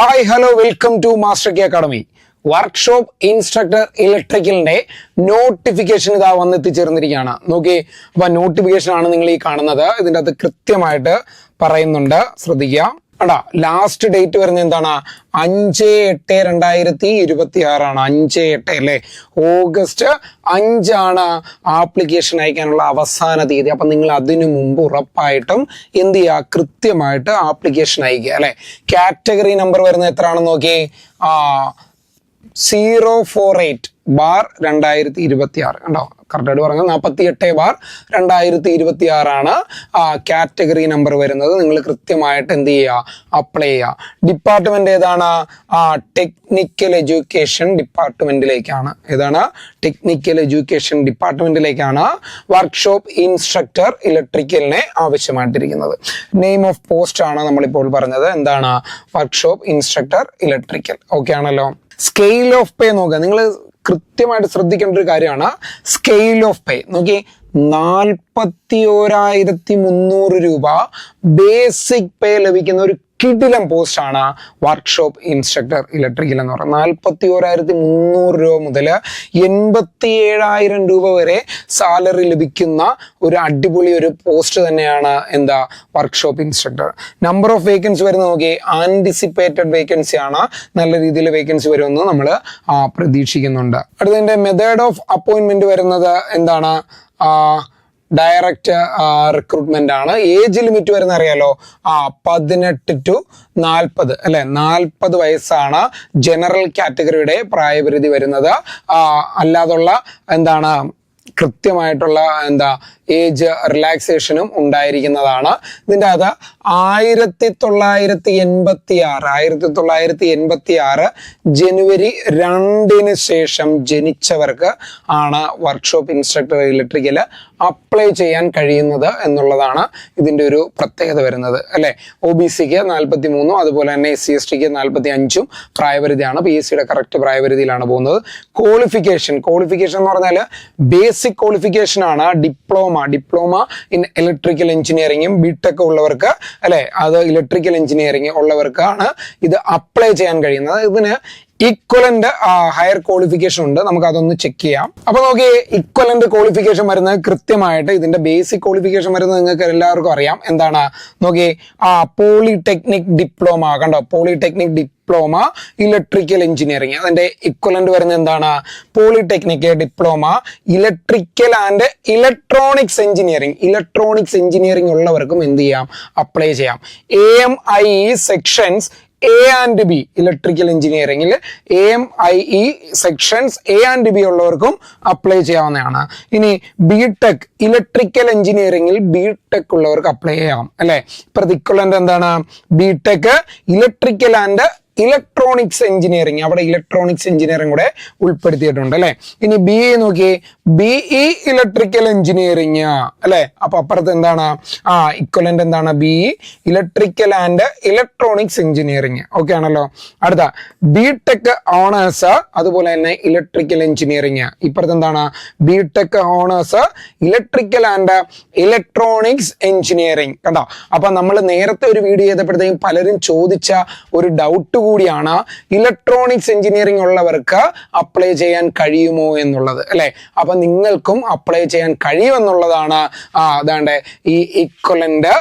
Hi hello welcome to master K academy. Workshop instructor ഇലക്ട്രിക്കലിന്റെ notification ഇതാ വന്നെത്തിച്ചേർന്നിരിക്കുകയാണ്. നോക്കി, അപ്പൊ നോട്ടിഫിക്കേഷൻ ആണ് നിങ്ങൾ ഈ കാണുന്നത്. ഇതിൻ്റെ അകത്ത് കൃത്യമായിട്ട് പറയുന്നുണ്ട്, ശ്രദ്ധിക്കുക. അടാ ലാസ്റ്റ് ഡേറ്റ് വരുന്നത് എന്താണ്? 5/8/2026 ആണ്. 5/8 അല്ലേ, ഓഗസ്റ്റ് 5 ആപ്ലിക്കേഷൻ അയക്കാനുള്ള അവസാന തീയതി. അപ്പൊ നിങ്ങൾ അതിനു മുമ്പ് ഉറപ്പായിട്ടും എന്ത് ചെയ്യുക, കൃത്യമായിട്ട് ആപ്ലിക്കേഷൻ അയക്കുക അല്ലെ. കാറ്റഗറി നമ്പർ വരുന്നത് എത്രയാണെന്ന് നോക്കി, 048/2026 കണ്ടോ, കറക്റ്റായിട്ട് പറഞ്ഞത് 48/2026 ആണ് കാറ്റഗറി നമ്പർ വരുന്നത്. നിങ്ങൾ കൃത്യമായിട്ട് എന്ത് ചെയ്യുക, അപ്ലൈ ചെയ്യുക. ഡിപ്പാർട്ട്മെന്റ് ഏതാണ്? ടെക്നിക്കൽ എഡ്യൂക്കേഷൻ ഡിപ്പാർട്ട്മെന്റിലേക്കാണ്. ഏതാണ്? ടെക്നിക്കൽ എഡ്യൂക്കേഷൻ ഡിപ്പാർട്ട്മെന്റിലേക്കാണ് വർക്ക്ഷോപ്പ് ഇൻസ്ട്രക്ടർ ഇലക്ട്രിക്കലിനെ ആവശ്യമായിട്ടിരിക്കുന്നത്. നെയിം ഓഫ് പോസ്റ്റ് ആണ് നമ്മളിപ്പോൾ പറഞ്ഞത്. എന്താണ്? Workshop instructor electrical. ഓക്കെ ആണല്ലോ. സ്കെയിൽ ഓഫ് പേ നോക്കുക, നിങ്ങൾ കൃത്യമായിട്ട് ശ്രദ്ധിക്കേണ്ട ഒരു കാര്യമാണ്. സ്കെയിൽ ഓഫ് പേ നോക്കി, 41,300 രൂപ ബേസിക് പേ ലഭിക്കുന്ന ഒരു കിടിലം പോസ്റ്റ് ആണ് വർക്ക്ഷോപ്പ് ഇൻസ്ട്രക്ടർ ഇലക്ട്രിക്കൽ എന്ന് പറയുന്നത്. 41,300 രൂപ മുതൽ 87,000 രൂപ വരെ സാലറി ലഭിക്കുന്ന ഒരു അടിപൊളി ഒരു പോസ്റ്റ് തന്നെയാണ് എന്താ, workshop instructor. Number of vacancy വരുന്നത് നോക്കി, ആന്റിസിപ്പേറ്റഡ് വേക്കൻസി ആണ്. നല്ല രീതിയിൽ വേക്കൻസി വരുമെന്ന് നമ്മൾ പ്രതീക്ഷിക്കുന്നുണ്ട്. അടുത്തതിന്റെ മെത്തേഡ് ഓഫ് അപ്പോയിന്റ്മെന്റ് വരുന്നത് എന്താണ്? ഡയറക്റ്റ് റിക്രൂട്ട്മെന്റ് ആണ്. ഏജ് ലിമിറ്റ് വരുന്ന അറിയാലോ, 18 to 40 അല്ലെ, 40 വയസ്സാണ് ജനറൽ കാറ്റഗറിയുടെ പ്രായപരിധി വരുന്നത്. അല്ലാതുള്ള എന്താണ്, കൃത്യമായിട്ടുള്ള ഏജ് റിലാക്സേഷനും ഉണ്ടായിരിക്കുന്നതാണ്. ഇതിൻ്റെ അത് 1986 ജനുവരി 2 ശേഷം ജനിച്ചവർക്ക് ആണ് വർക്ക്ഷോപ്പ് ഇൻസ്ട്രക്ടർ ഇലക്ട്രിക്കൽ അപ്ലൈ ചെയ്യാൻ കഴിയുന്നത് എന്നുള്ളതാണ് ഇതിൻ്റെ ഒരു പ്രത്യേകത വരുന്നത് അല്ലേ. OBCക്ക് 43, അതുപോലെ തന്നെ SC/STക്ക് 45 പ്രായപരിധിയാണ്. PSCയുടെ കറക്റ്റ് പ്രായപരിധിയിലാണ് പോകുന്നത്. ക്വാളിഫിക്കേഷൻ എന്ന് പറഞ്ഞാൽ ബേസിക് ക്വാളിഫിക്കേഷൻ ആണ്. ഡിപ്ലോമ ഇൻ ഇലക്ട്രിക്കൽ എഞ്ചിനീയറിംഗും ബിടെക് ഉള്ളവർക്ക് അല്ലെ, അത് ഇലക്ട്രിക്കൽ എഞ്ചിനീയറിംഗ് ഉള്ളവർക്കാണ് ഇത് അപ്ലൈ ചെയ്യാൻ കഴിയുന്നത്. ഇതിന് ഇക്വലന്റ് ഹയർ ക്വാളിഫിക്കേഷൻ ഉണ്ട്, നമുക്ക് അതൊന്ന് ചെക്ക് ചെയ്യാം. അപ്പൊ നോക്കി, ഇക്വലന്റ് ക്വാളിഫിക്കേഷൻ വരുന്നത് കൃത്യമായിട്ട് ഇതിന്റെ ബേസിക് ക്വാളിഫിക്കേഷൻ വരുന്നത് നിങ്ങൾക്ക് എല്ലാവർക്കും അറിയാം. എന്താണ് നോക്കി, പോളിടെക്നിക് ഡിപ്ലോമ കണ്ടോ, പോളിടെക്നിക് ഡിപ്ലോമ ഇലക്ട്രിക്കൽ എഞ്ചിനീയറിംഗ്. അതിന്റെ ഇക്വലന്റ് വരുന്നത് എന്താണ്? Polytechnic diploma electrical and electronics engineering ഉള്ളവർക്കും എന്ത് ചെയ്യാം, അപ്ലൈ ചെയ്യാം. AMIE sections A and B electrical എഞ്ചിനീയറിംഗിൽ AMIE sections A and B ഉള്ളവർക്കും അപ്ലൈ ചെയ്യാവുന്നതാണ്. ഇനി ബിടെക് ഇലക്ട്രിക്കൽ എഞ്ചിനീയറിംഗിൽ ബിടെക് ഉള്ളവർക്ക് അപ്ലൈ ചെയ്യാം അല്ലെ. ഇക്വലന്റ് എന്താണ്? BTech electrical and electronics engineering, അവിടെ ഇലക്ട്രോണിക്സ് എഞ്ചിനീയറിംഗ് കൂടെ ഉൾപ്പെടുത്തിയിട്ടുണ്ട് അല്ലെ. ഇനി BE നോക്കിയേ, BE ഇലക്ട്രിക്കൽ എഞ്ചിനീയറിംഗ് അല്ലെ. അപ്പൊ അപ്പുറത്ത് എന്താണ്? ഇക്വലന്റ് എന്താണ്? BE electrical and electronics engineering. Okay ആണല്ലോ. അടുത്ത ബിടെക് ഓണേഴ്സ്, അതുപോലെ തന്നെ ഇലക്ട്രിക്കൽ എഞ്ചിനീയറിംഗ്. ഇപ്പുറത്ത് എന്താണ്? BTech honours electrical and electronics engineering. കണ്ടോ, അപ്പൊ നമ്മൾ നേരത്തെ ഒരു വീഡിയോ ചെയ്തപ്പോഴത്തേക്കും പലരും ചോദിച്ച ഒരു ഡൗട്ട് കൂടിയാണ്, ഇലക്ട്രോണിക്സ് എഞ്ചിനീയറിംഗ് ഉള്ളവർക്ക് അപ്ലൈ ചെയ്യാൻ കഴിയുമോ എന്നുള്ളത് അല്ലെ. അപ്പൊ നിങ്ങൾക്കും അപ്ലൈ ചെയ്യാൻ കഴിയുമെന്നുള്ളതാണ് അതാണ്ട് ഈ ഇക്വലന്റ്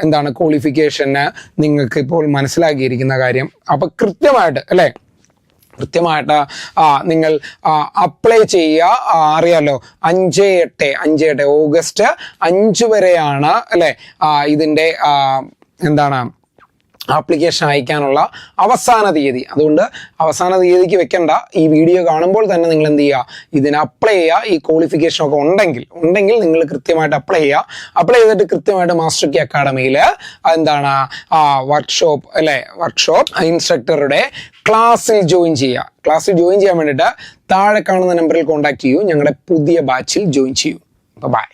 എന്താണ് ക്വാളിഫിക്കേഷന് നിങ്ങൾക്ക് ഇപ്പോൾ മനസ്സിലാക്കിയിരിക്കുന്ന കാര്യം. അപ്പൊ കൃത്യമായിട്ട് അല്ലെ, കൃത്യമായിട്ട് നിങ്ങൾ അപ്ലൈ ചെയ്യുക. അറിയാലോ, 5/8 ഓഗസ്റ്റ് 5 വരെയാണ് അല്ലെ ഇതിൻ്റെ എന്താണ് ആപ്ലിക്കേഷൻ അയക്കാനുള്ള അവസാന തീയതി. അതുകൊണ്ട് അവസാന തീയതിക്ക് വെക്കണ്ട, ഈ വീഡിയോ കാണുമ്പോൾ തന്നെ നിങ്ങൾ എന്ത് ചെയ്യുക, ഇതിന് അപ്ലൈ ചെയ്യുക. ഈ ക്വാളിഫിക്കേഷൻ ഒക്കെ ഉണ്ടെങ്കിൽ നിങ്ങൾ കൃത്യമായിട്ട് അപ്ലൈ ചെയ്യുക. അപ്ലൈ ചെയ്തിട്ട് കൃത്യമായിട്ട് മാസ്റ്റർ കെ അക്കാഡമിയിൽ എന്താണ് വർക്ക്ഷോപ്പ് ഇൻസ്ട്രക്ടറുടെ ക്ലാസ്സിൽ ജോയിൻ ചെയ്യുക. ക്ലാസ്സിൽ ജോയിൻ ചെയ്യാൻ വേണ്ടിയിട്ട് താഴെ കാണുന്ന നമ്പറിൽ കോൺടാക്ട് ചെയ്യൂ. ഞങ്ങളുടെ പുതിയ ബാച്ചിൽ ജോയിൻ ചെയ്യൂ. ബൈ.